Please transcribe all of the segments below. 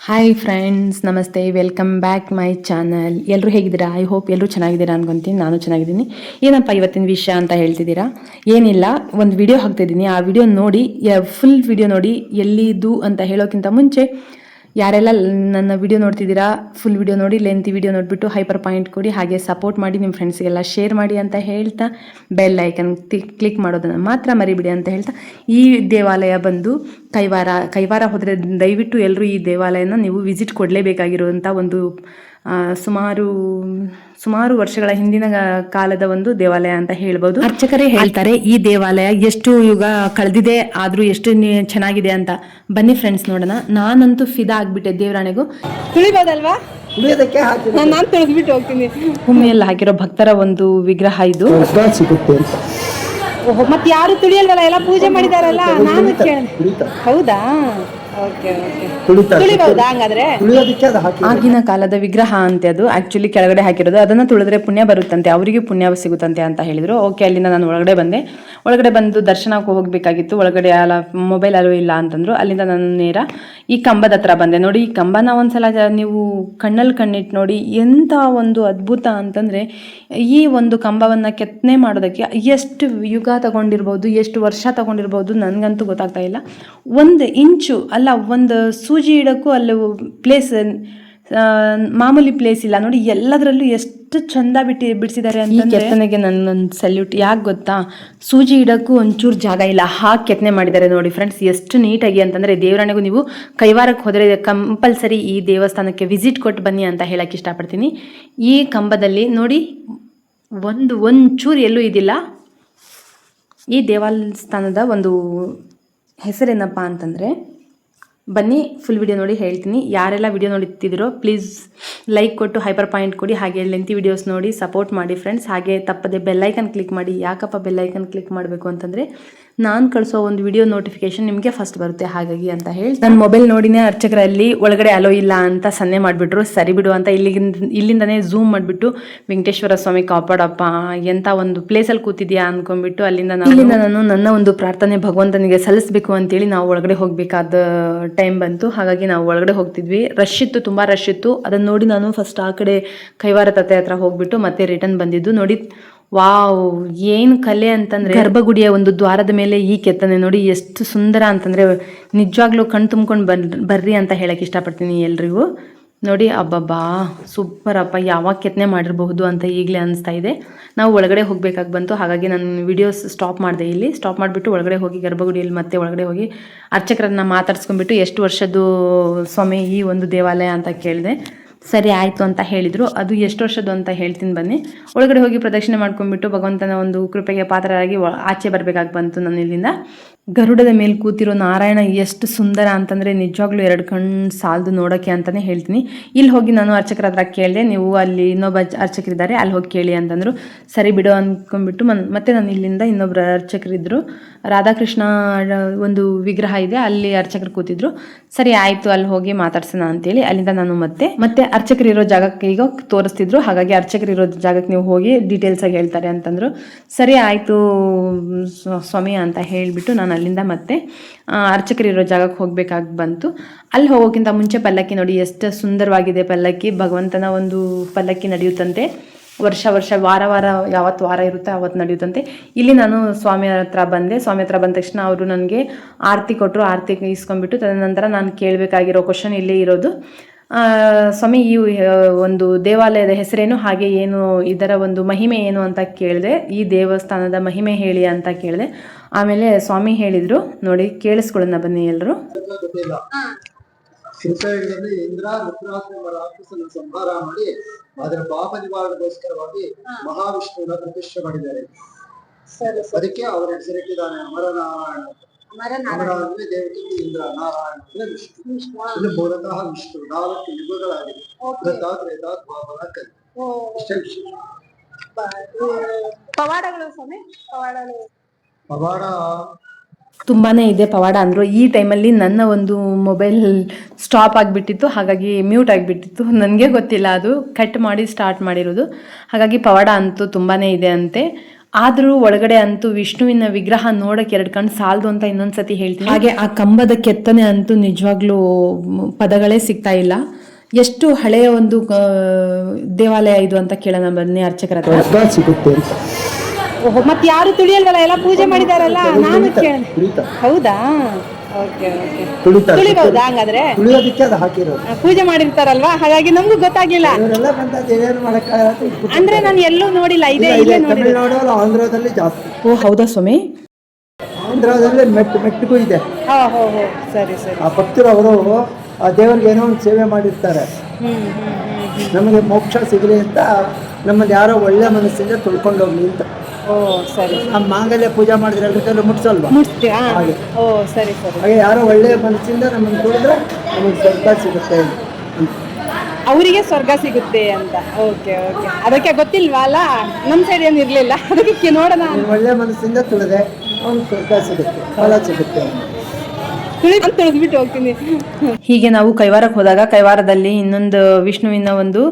Hi friends, ನಮಸ್ತೆ, welcome back my channel. ಎಲ್ಲರೂ ಹೇಗಿದ್ದೀರಾ? ಐ ಹೋಪ್ ಎಲ್ಲರೂ ಚೆನ್ನಾಗಿದ್ದೀರಾ ಅನ್ಕೊಂತೀನಿ. ನಾನು ಚೆನ್ನಾಗಿದ್ದೀನಿ. ಏನಪ್ಪ ಇವತ್ತಿನ ವಿಷಯ ಅಂತ ಹೇಳ್ತಿದ್ದೀರಾ? ಏನಿಲ್ಲ, ಒಂದು ವಿಡಿಯೋ ಹಾಕ್ತಿದ್ದೀನಿ. ಆ ವಿಡಿಯೋ ನೋಡಿ, ಫುಲ್ ವಿಡಿಯೋ ನೋಡಿ. ಎಲ್ಲಿದ್ದು ಅಂತ ಹೇಳೋಕ್ಕಿಂತ ಮುಂಚೆ ಯಾರೆಲ್ಲ ನನ್ನ ವಿಡಿಯೋ ನೋಡ್ತಿದ್ದೀರಾ, ಫುಲ್ ವಿಡಿಯೋ ನೋಡಿ, ಲೆಂತಿ ವಿಡಿಯೋ ನೋಡಿಬಿಟ್ಟು ಹೈಪರ್ ಪಾಯಿಂಟ್ ಕೊಡಿ, ಹಾಗೆ ಸಪೋರ್ಟ್ ಮಾಡಿ, ನಿಮ್ಮ ಫ್ರೆಂಡ್ಸ್ಗೆಲ್ಲ ಶೇರ್ ಮಾಡಿ ಅಂತ ಹೇಳ್ತಾ ಬೆಲ್ ಐಕನ್ ಕ್ಲಿಕ್ ಮಾಡೋದನ್ನು ಮಾತ್ರ ಮರಿಬಿಡಿ ಅಂತ ಹೇಳ್ತಾ, ಈ ದೇವಾಲಯ ಬಂದು ಕೈವಾರ ಹೋದರೆ ದಯವಿಟ್ಟು ಎಲ್ಲರೂ ಈ ದೇವಾಲಯನ ನೀವು ವಿಸಿಟ್ ಕೊಡಲೇಬೇಕಾಗಿರುವಂಥ ಒಂದು ಸುಮಾರು ವರ್ಷಗಳ ಹಿಂದಿನ ಕಾಲದ ಒಂದು ದೇವಾಲಯ ಅಂತ ಹೇಳ್ಬೋದು. ಅರ್ಚಕರೇ ಹೇಳ್ತಾರೆ ಈ ದೇವಾಲಯ ಎಷ್ಟು ಯುಗ ಕಳೆದಿದೆ, ಆದ್ರೂ ಎಷ್ಟು ಚೆನ್ನಾಗಿದೆ ಅಂತ. ಬನ್ನಿ ಫ್ರೆಂಡ್ಸ್, ನೋಡೋಣ. ನಾನಂತೂ ಫಿದಾ ಆಗ್ಬಿಟ್ಟೆ ದೇವರಾಣೆಗೂ. ತುಳಿಬೋದಲ್ವಾ? ನಾನು ತುಳಿದ್ಬಿಟ್ಟು ಹೋಗ್ತೀನಿ. ಭೂಮಿಯಲ್ಲಿ ಹಾಕಿರೋ ಭಕ್ತರ ಒಂದು ವಿಗ್ರಹ ಇದು. ಓಹೋ, ಮತ್ತೆ ಯಾರು ತುಳಿಯಲ್ವಲ್ಲ, ಎಲ್ಲ ಪೂಜೆ ಮಾಡಿದಾರಲ್ಲ. ನಾನು ಕೇಳಿದೆ. ಹೌದಾ? ಆಗಿನ ಕಾಲದ ವಿಗ್ರಹ ಅಂತೆ ಅದು. ಆಕ್ಚುಲಿ ಕೆಳಗಡೆ ಹಾಕಿರೋದು. ಅದನ್ನ ತುಳಿದ್ರೆ ಪುಣ್ಯ ಬರುತ್ತಂತೆ, ಅವರಿಗೆ ಪುಣ್ಯ ಸಿಗುತ್ತಂತೆ ಅಂತ ಹೇಳಿದ್ರು. ಓಕೆ, ಅಲ್ಲಿಂದ ನಾನು ಒಳಗಡೆ ಬಂದು ದರ್ಶನಕ್ಕೆ ಹೋಗ್ಬೇಕಾಗಿತ್ತು. ಒಳಗಡೆ ಮೊಬೈಲ್ ಅಲ್ಲೂ ಇಲ್ಲ ಅಂತಂದ್ರು. ಅಲ್ಲಿಂದ ನಾನು ನೇರ ಈ ಕಂಬದ ಹತ್ರ ಬಂದೆ. ನೋಡಿ, ಈ ಕಂಬನ ಒಂದ್ಸಲ ನೀವು ಕಣ್ಣಲ್ಲಿ ಕಣ್ಣಿಟ್ಟು ನೋಡಿ, ಎಂತ ಒಂದು ಅದ್ಭುತ ಅಂತಂದ್ರೆ, ಈ ಒಂದು ಕಂಬವನ್ನ ಕೆತ್ತನೆ ಮಾಡೋದಕ್ಕೆ ಎಷ್ಟು ಯುಗ ತಗೊಂಡಿರ್ಬೋದು, ಎಷ್ಟು ವರ್ಷ ತಗೊಂಡಿರ್ಬೋದು ನನಗಂತೂ ಗೊತ್ತಾಗ್ತಾ ಇಲ್ಲ. 1 ಇಂಚು ಅಲ್ಲ, ಒಂದು ಸೂಜಿ ಇಡಕ್ಕೂ ಅಲ್ಲಿ ಪ್ಲೇಸ್, ಮಾಮೂಲಿ ಪ್ಲೇಸ್ ಇಲ್ಲ ನೋಡಿ. ಎಲ್ಲದರಲ್ಲೂ ಎಷ್ಟು ಚಂದ ಬಿಡಿಸಿದ್ದಾರೆ ಅಂತ. ಕೆತ್ತನೆಗೆ ನನ್ನೊಂದು ಸಲ್ಯೂಟ್. ಯಾಕೆ ಗೊತ್ತಾ? ಸೂಜಿ ಇಡಕ್ಕೂ ಒಂಚೂರು ಜಾಗ ಇಲ್ಲ, ಹಾಗೆ ಕೆತ್ತನೆ ಮಾಡಿದ್ದಾರೆ ನೋಡಿ ಫ್ರೆಂಡ್ಸ್. ಎಷ್ಟು ನೀಟಾಗಿ ಅಂತಂದರೆ, ದೇವರಾಣೆಗೂ ನೀವು ಕೈವಾರಕ್ಕೆ ಹೋದರೆ ಕಂಪಲ್ಸರಿ ಈ ದೇವಸ್ಥಾನಕ್ಕೆ ವಿಸಿಟ್ ಕೊಟ್ಟು ಬನ್ನಿ ಅಂತ ಹೇಳಕ್ಕೆ ಇಷ್ಟಪಡ್ತೀನಿ. ಈ ಕಂಬದಲ್ಲಿ ನೋಡಿ, ಒಂಚೂರು ಎಲ್ಲೂ ಇದಿಲ್ಲ. ಈ ದೇವಸ್ಥಾನದ ಒಂದು ಹೆಸರೇನಪ್ಪ ಅಂತಂದರೆ, ಬನ್ನಿ ಫುಲ್ ವಿಡಿಯೋ ನೋಡಿ ಹೇಳ್ತೀನಿ. ಯಾರೆಲ್ಲ ವಿಡಿಯೋ ನೋಡುತ್ತಿದ್ದೀರೋ ಪ್ಲೀಸ್ ಲೈಕ್ ಕೊಟ್ಟು ಹೈಪರ್ ಪಾಯಿಂಟ್ ಕೊಡಿ, ಹಾಗೆ ಲೆಂತಿ ವಿಡಿಯೋಸ್ ನೋಡಿ ಸಪೋರ್ಟ್ ಮಾಡಿ ಫ್ರೆಂಡ್ಸ್. ಹಾಗೆ ತಪ್ಪದೆ ಬೆಲ್ಲೈಕನ್ ಕ್ಲಿಕ್ ಮಾಡಿ. ಯಾಕಪ್ಪ ಬೆಲ್ಲೈಕನ್ ಕ್ಲಿಕ್ ಮಾಡಬೇಕು ಅಂತಂದರೆ, ನಾನು ಕಳಿಸೋ ಒಂದು ವಿಡಿಯೋ ನೋಟಿಫಿಕೇಶನ್ ನಿಮಗೆ ಫಸ್ಟ್ ಬರುತ್ತೆ, ಹಾಗಾಗಿ ಅಂತ ಹೇಳಿ. ನನ್ನ ಮೊಬೈಲ್ ನೋಡಿನೇ ಅರ್ಚಕರಲ್ಲಿ ಒಳಗಡೆ ಅಲೋ ಇಲ್ಲ ಅಂತ ಸನ್ನೆ ಮಾಡಿಬಿಟ್ರು. ಸರಿ ಬಿಡು ಅಂತ ಇಲ್ಲಿಂದನೇ ಝೂಮ್ ಮಾಡಿಬಿಟ್ಟು, ವೆಂಕಟೇಶ್ವರ ಸ್ವಾಮಿ ಕಾಪಾಡಪ್ಪ, ಎಂಥ ಒಂದು ಪ್ಲೇಸಲ್ಲಿ ಕೂತಿದ್ಯಾ ಅಂದ್ಕೊಂಡ್ಬಿಟ್ಟು ಇಲ್ಲಿಂದ ನಾನು ನನ್ನ ಒಂದು ಪ್ರಾರ್ಥನೆ ಭಗವಂತನಿಗೆ ಸಲ್ಲಿಸಬೇಕು ಅಂತೇಳಿ ನಾವು ಒಳಗಡೆ ಹೋಗಬೇಕಾದ ಟೈಮ್ ಬಂತು. ಹಾಗಾಗಿ ನಾವು ಒಳಗಡೆ ಹೋಗ್ತಿದ್ವಿ. ರಶ್ ಇತ್ತು, ತುಂಬ ರಶ್ ಇತ್ತು. ಅದನ್ನು ನೋಡಿ ನಾನು ಫಸ್ಟ್ ಆ ಕಡೆ ಕೈವಾರ ತತ್ತೆ ಹತ್ರ ಹೋಗ್ಬಿಟ್ಟು ಮತ್ತೆ ರಿಟರ್ನ್ ಬಂದಿದ್ದು. ನೋಡಿ, ವಾವ್, ಏನು ಕಲೆ ಅಂತಂದ್ರೆ, ಗರ್ಭಗುಡಿಯ ಒಂದು ದ್ವಾರದ ಮೇಲೆ ಈ ಕೆತ್ತನೆ ನೋಡಿ ಎಷ್ಟು ಸುಂದರ ಅಂತಂದ್ರೆ, ನಿಜವಾಗ್ಲೂ ಕಣ್ ತುಂಬ್ಕೊಂಡು ಬರ್ರಿ ಅಂತ ಹೇಳಕ್ ಇಷ್ಟಪಡ್ತೀನಿ ಎಲ್ರಿಗೂ. ನೋಡಿ, ಅಬ್ಬಬ್ಬಾ, ಸೂಪರ್ ಅಪ್ಪ, ಯಾವಾಗ ಕೆತ್ತನೆ ಮಾಡಿರಬಹುದು ಅಂತ ಈಗಲೇ ಅನಿಸ್ತಾ ಇದೆ. ನಾವು ಒಳಗಡೆ ಹೋಗ್ಬೇಕಾಗಿ ಬಂತು. ಹಾಗಾಗಿ ನಾನು ವಿಡಿಯೋಸ್ ಸ್ಟಾಪ್ ಮಾಡಿದೆ. ಇಲ್ಲಿ ಸ್ಟಾಪ್ ಮಾಡಿಬಿಟ್ಟು ಒಳಗಡೆ ಹೋಗಿ ಗರ್ಭಗುಡಿಯಲ್ಲಿ ಮತ್ತೆ ಒಳಗಡೆ ಹೋಗಿ ಅರ್ಚಕರನ್ನ ಮಾತಾಡ್ಸ್ಕೊಂಡ್ಬಿಟ್ಟು, ಎಷ್ಟು ವರ್ಷದ್ದು ಸ್ವಾಮಿ ಈ ಒಂದು ದೇವಾಲಯ ಅಂತ ಕೇಳಿದೆ. ಸರಿ ಆಯಿತು ಅಂತ ಹೇಳಿದರು. ಅದು ಎಷ್ಟು ವರ್ಷದ್ದು ಅಂತ ಹೇಳ್ತೀನಿ ಬನ್ನಿ. ಒಳಗಡೆ ಹೋಗಿ ಪ್ರದಕ್ಷಿಣೆ ಮಾಡ್ಕೊಂಡ್ಬಿಟ್ಟು ಭಗವಂತನ ಒಂದು ಕೃಪೆಗೆ ಪಾತ್ರರಾಗಿ ಆಚೆ ಬರಬೇಕಾಗಿ ಬಂತು. ನಾನು ಇಲ್ಲಿಂದ ಗರುಡದ ಮೇಲೆ ಕೂತಿರೋ ನಾರಾಯಣ ಎಷ್ಟು ಸುಂದರ ಅಂತಂದರೆ, ನಿಜವಾಗ್ಲೂ 2 ಕಣ್ಣು ಸಾಲದು ನೋಡೋಕ್ಕೆ ಅಂತಲೇ ಹೇಳ್ತೀನಿ. ಇಲ್ಲಿ ಹೋಗಿ ನಾನು ಅರ್ಚಕರ ಹತ್ರ ಕೇಳಿದೆ, ನೀವು ಅಲ್ಲಿ ಇನ್ನೊಬ್ಬ ಅರ್ಚಕರಿದ್ದಾರೆ, ಅಲ್ಲಿ ಹೋಗಿ ಕೇಳಿ ಅಂತಂದರು. ಸರಿ ಬಿಡು ಅಂದ್ಕೊಂಡ್ಬಿಟ್ಟು ಮತ್ತೆ ನಾನು ಇಲ್ಲಿಂದ ಇನ್ನೊಬ್ಬರು ಅರ್ಚಕರಿದ್ದರು. ರಾಧಾಕೃಷ್ಣ ಒಂದು ವಿಗ್ರಹ ಇದೆ, ಅಲ್ಲಿ ಅರ್ಚಕರು ಕೂತಿದ್ರು. ಸರಿ ಆಯಿತು, ಅಲ್ಲಿ ಹೋಗಿ ಮಾತಾಡ್ಸೋಣ ಅಂತೇಳಿ ಅಲ್ಲಿಂದ ನಾನು ಮತ್ತೆ ಅರ್ಚಕರಿರೋ ಜಾಗಕ್ಕೆ ಈಗ ತೋರಿಸ್ತಿದ್ರು. ಹಾಗಾಗಿ ಅರ್ಚಕರಿರೋ ಜಾಗಕ್ಕೆ ನೀವು ಹೋಗಿ ಡೀಟೇಲ್ಸಾಗಿ ಹೇಳ್ತಾರೆ ಅಂತಂದರು. ಸರಿ ಆಯಿತು ಸ್ವಾಮಿ ಅಂತ ಹೇಳಿಬಿಟ್ಟು ನಾನು ಅಲ್ಲಿಂದ ಮತ್ತೆ ಅರ್ಚಕರಿರೋ ಜಾಗಕ್ಕೆ ಹೋಗಬೇಕಾಗಿ ಬಂತು. ಅಲ್ಲಿ ಹೋಗೋಕ್ಕಿಂತ ಮುಂಚೆ ಪಲ್ಲಕ್ಕಿ ನೋಡಿ ಎಷ್ಟು ಸುಂದರವಾಗಿದೆ. ಪಲ್ಲಕ್ಕಿ, ಭಗವಂತನ ಒಂದು ಪಲ್ಲಕ್ಕಿ ನಡೆಯುತ್ತಂತೆ. ವರ್ಷ ವಾರ ಯಾವತ್ತು ವಾರ ಇರುತ್ತೆ ಅವತ್ತು ನಡೆಯುತ್ತಂತೆ. ಇಲ್ಲಿ ನಾನು ಸ್ವಾಮಿ ಹತ್ರ ಬಂದೆ. ಸ್ವಾಮಿ ಹತ್ರ ಬಂದ ತಕ್ಷಣ ಅವರು ನನಗೆ ಆರತಿ ಕೊಟ್ಟರು. ಆರತಿ ಇಸ್ಕೊಂಡ್ಬಿಟ್ಟು ತದನಂತರ ನಾನು ಕೇಳಬೇಕಾಗಿರೋ ಕ್ವಶನ್ ಇಲ್ಲೇ ಇರೋದು, ಸ್ವಾಮಿ ಈ ಒಂದು ದೇವಾಲಯದ ಹೆಸರೇನು, ಹಾಗೆ ಏನು ಇದರ ಒಂದು ಮಹಿಮೆ ಏನು ಅಂತ ಕೇಳಿದೆ. ಈ ದೇವಸ್ಥಾನದ ಮಹಿಮೆ ಹೇಳಿ ಅಂತ ಕೇಳಿದೆ. ಆಮೇಲೆ ಸ್ವಾಮಿ ಹೇಳಿದರು, ನೋಡಿ ಕೇಳಿಸ್ಕೊಳ್ಳೋಣ ಬನ್ನಿ ಎಲ್ಲರೂ. ಶ್ರೀಶೈಲದಲ್ಲಿ ಇಂದ್ರ ರುದ್ರಾಸುರ ರಾಕ್ಷಸನ ಸಂಹಾರ ಮಾಡಿ ಅದರ ಪಾಪ ನಿವಾರಣೆಗೋಸ್ಕರವಾಗಿ ಮಹಾವಿಷ್ಣುವಿನ ಪ್ರತಿಷ್ಠೆ ಮಾಡಿದ್ದಾರೆ. ಅದಕ್ಕೆ ಅವರ ಹೆಸರಿಟ್ಟಿದ್ದಾನೆ ಅಮರನಾರಾಯಣ. ಅಮರಾವತಿ ದೇವತೆ ಇಂದ್ರ, ನಾರಾಯಣ ವಿಷ್ಣು. ಇದು ಮೂಲತಃ ವಿಷ್ಣು 4 ಯುಗಗಳಾಗಿದೆ. ಪವಾಡ ತುಂಬಾನೇ ಇದೆ ಪವಾಡ ಅಂದರು. ಈ ಟೈಮಲ್ಲಿ ನನ್ನ ಒಂದು ಮೊಬೈಲ್ ಸ್ಟಾಪ್ ಆಗಿಬಿಟ್ಟಿತ್ತು, ಹಾಗಾಗಿ ಮ್ಯೂಟ್ ಆಗಿಬಿಟ್ಟಿತ್ತು. ನನಗೆ ಗೊತ್ತಿಲ್ಲ, ಅದು ಕಟ್ ಮಾಡಿ ಸ್ಟಾರ್ಟ್ ಮಾಡಿರೋದು. ಹಾಗಾಗಿ ಪವಾಡ ಅಂತೂ ತುಂಬಾ ಇದೆ ಅಂತೆ. ಆದರೂ ಒಳಗಡೆ ಅಂತೂ ವಿಷ್ಣುವಿನ ವಿಗ್ರಹ ನೋಡಕ್ಕೆ 2 ಕಣ್ಣು ಸಾಲದು ಅಂತ ಇನ್ನೊಂದ್ಸತಿ ಹೇಳ್ತೀನಿ. ಹಾಗೆ ಆ ಕಂಬದ ಕೆತ್ತನೆ ಅಂತೂ ನಿಜವಾಗ್ಲೂ ಪದಗಳೇ ಸಿಗ್ತಾ ಇಲ್ಲ. ಎಷ್ಟು ಹಳೆಯ ಒಂದು ದೇವಾಲಯ ಇದು ಅಂತ ಕೇಳೋಣ ಬನ್ನಿ ಅರ್ಚಕರ ಹತ್ರ. ಸ್ವರ್ಗ ಸಿಗುತ್ತೆ ಅಂತ. ಓಹೋ, ಮತ್ತೆ ಯಾರು ತುಳಿಯಲ್ವಲ್ಲ, ಎಲ್ಲ ಪೂಜೆ ಮಾಡಿದಾರಲ್ಲ, ನಾನು ಕೇಳಿದೆ. ತುಳಿತಾರೆ. ಹೌದಾ? Okay okay. ತುಳಿತಾರೆ. ತುಳಿಬಹುದಾ ಹಂಗಾದ್ರೆ? ತುಳಿಯೋದಕ್ಕೆ ಅದು ಹಾಕಿರೋದು. ಪೂಜೆ ಮಾಡಿರ್ತಾರಲ್ವಾ, ಹಾಗಾಗಿ ನಮಗೂ ಗೊತ್ತಾಗ್ಲಿಲ್ಲ. ಇವರೆಲ್ಲ ಬಂದದ್ದು ಏನೇನು ಮಾಡಕ್ಕಾಗತ್ತೆ. ಅಂದ್ರೆ ನಾನು ಎಲ್ಲೂ ನೋಡಿಲ್ಲ, ಇಲ್ಲೇ ನೋಡಿಲ್ಲ. ತಮಿಳುನಾಡು ಆಂಧ್ರದಲ್ಲಿ ಜಾಸ್ತಿ. ಓ ಹೌದಾ ಸ್ವಾಮಿ? ಆಂಧ್ರದಲ್ಲಿ ಮೆಟ್ಟಿಗೂ ಇದೆ. ಹೋ ಹೋ ಹೋ, ಸರಿ ಸರಿ. ಆ ಭಕ್ತರು ಅವರು ಆ ದೇವರಿಗೆ ಏನೋ ಒಂದು ಸೇವೆ ಮಾಡಿರ್ತಾರೆ. ನಮಗೆ ಮೋಕ್ಷ ಸಿಗಲಿ ಅಂತ ನಮ್ಮಲ್ಲಿ ಯಾರೋ ಒಳ್ಳೆ ಮನಸ್ಸಿಂದ ತುಳ್ಕೊಂಡು ಹೋಗ್ಲಿ ಅಂತ. ಓ ಸರಿ. ಆ ಮಾಂಗಲ್ಯ ಪೂಜೆ ಮಾಡಿದ್ರೆ ಎಲ್ಲರಿಗೆಲ್ಲ ಮುಟ್ಸಲ್ವಾ? ಮುಟ್ತೀರಾ? ಹಾಗೆ. ಓ ಸರಿ ಸರಿ. ಹಾಗೆ ಯಾರೋ ಒಳ್ಳೆಯ ಮನಸ್ಸಿಂದ ನಮ್ಮನ್ನು ತುಳಿದ್ರೆ ನಮಗೆ ಸ್ವರ್ಗ ಸಿಗುತ್ತೆ ಅಂತ. ಅವರಿಗೆ ಸ್ವರ್ಗ ಸಿಗುತ್ತೆ ಅಂತ. Okay okay. ಅದಕ್ಕೆ ಗೊತ್ತಿಲ್ವಾ ಅಲ್ಲ, ನಮ್ಮ ಸೈಡ್ ಏನು ಇರಲಿಲ್ಲ, ಅದಕ್ಕೆ ನೋಡೋಣ. ನೀನು ಒಳ್ಳೆ ಮನಸ್ಸಿಂದ ತುಳಿದೆ ಅವ್ನು ಸ್ವರ್ಗ ಸಿಗುತ್ತೆ, ಫಲ ಸಿಗುತ್ತೆ. ತುಳಿದ್ಬಿಟ್ಟು ಹೋಗ್ತೀನಿ. ಹೀಗೆ ನಾವು ಕೈವಾರಕ್ಕೆ ಹೋದಾಗ ಕೈವಾರದಲ್ಲಿ ಇನ್ನೊಂದು ವಿಷ್ಣುವಿನ ಒಂದು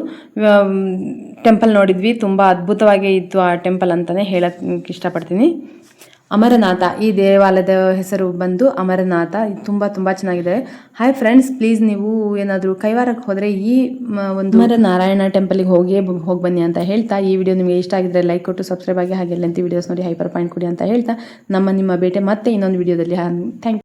ಟೆಂಪಲ್ ನೋಡಿದ್ವಿ. ತುಂಬ ಅದ್ಭುತವಾಗಿ ಇತ್ತು ಆ ಟೆಂಪಲ್ ಅಂತಲೇ ಹೇಳಕ್ಕೆ ಇಷ್ಟಪಡ್ತೀನಿ. ಅಮರನಾಥ, ಈ ದೇವಾಲಯದ ಹೆಸರು ಬಂದು ಅಮರನಾಥ. ಇದು ತುಂಬ ಚೆನ್ನಾಗಿದೆ. ಹಾಯ್ ಫ್ರೆಂಡ್ಸ್, ಪ್ಲೀಸ್ ನೀವು ಏನಾದರೂ ಕೈವಾರಕ್ಕೆ ಹೋದರೆ ಈ ಒಂದು ಅಮರನಾರಾಯಣ ಟೆಂಪಲಿಗೆ ಹೋಗಿ ಬನ್ನಿ ಅಂತ ಹೇಳ್ತಾ, ಈ ವಿಡಿಯೋ ನಿಮಗೆ ಇಷ್ಟ ಆಗಿದ್ರೆ ಲೈಕ್ ಕೊಟ್ಟು ಸಬ್ಸ್ಕ್ರೈಬ್ ಆಗಿ ಹಾಗೆ ಲೆಂತಿ ವಿಡಿಯೋಸ್ ನೋಡಿ ಹೈಪರ್ ಪಾಯಿಂಟ್ ಕೊಡಿ ಅಂತ ಹೇಳ್ತಾ, ನಿಮ್ಮ ಭೇಟಿ ಮತ್ತೆ ಇನ್ನೊಂದು ವಿಡಿಯೋದಲ್ಲಿ. Thank you.